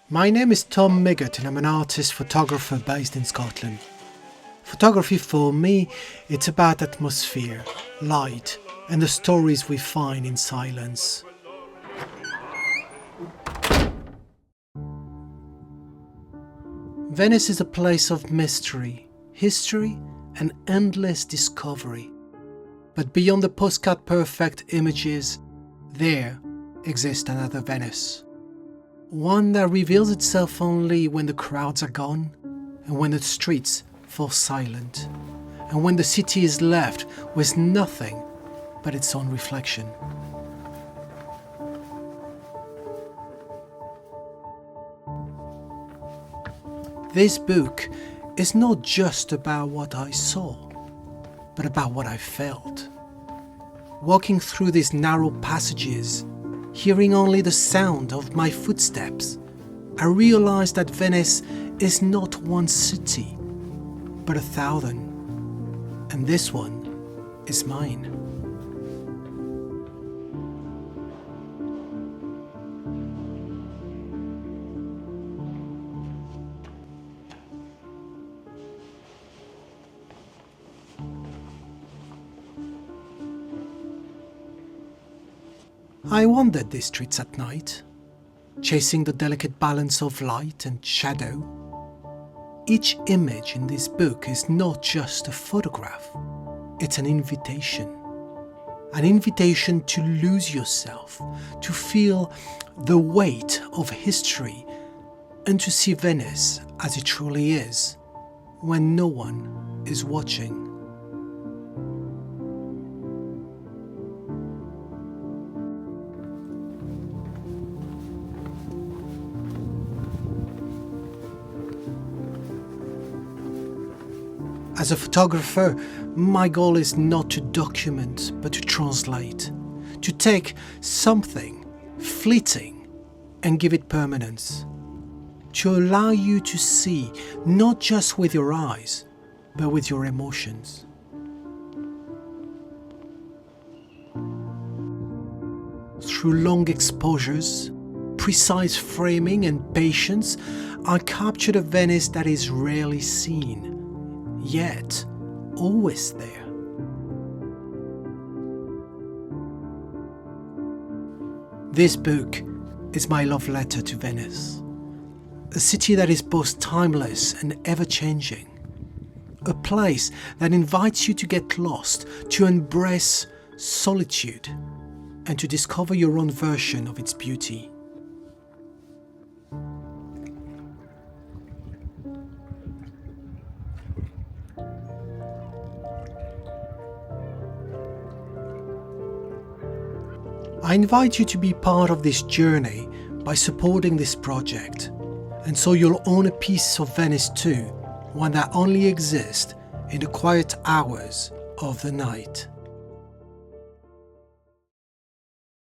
My name is Tom Migot and I'm an artist photographer based in Scotland. Photography for me, it's about atmosphere, light and the stories we find in silence. Venice is a place of mystery, history and endless discovery. But beyond the postcard perfect images, there exists another Venice. One that reveals itself only when the crowds are gone, and when the streets fall silent, and when the city is left with nothing but its own reflection. This book is not just about what I saw, but about what I felt. Walking through these narrow passages, hearing only the sound of my footsteps, I realized that Venice is not one city, but 1,000. And this one is mine. I wandered these streets at night, chasing the delicate balance of light and shadow. Each image in this book is not just a photograph, it's an invitation. An invitation to lose yourself, to feel the weight of history, and to see Venice as it truly is, when no one is watching. As a photographer, my goal is not to document, but to translate, to take something fleeting and give it permanence, to allow you to see not just with your eyes, but with your emotions. Through long exposures, precise framing and patience, I captured a Venice that is rarely seen, yet always there. This book is my love letter to Venice, a city that is both timeless and ever-changing, a place that invites you to get lost, to embrace solitude, and to discover your own version of its beauty. I invite you to be part of this journey by supporting this project, and so you'll own a piece of Venice too, one that only exists in the quiet hours of the night.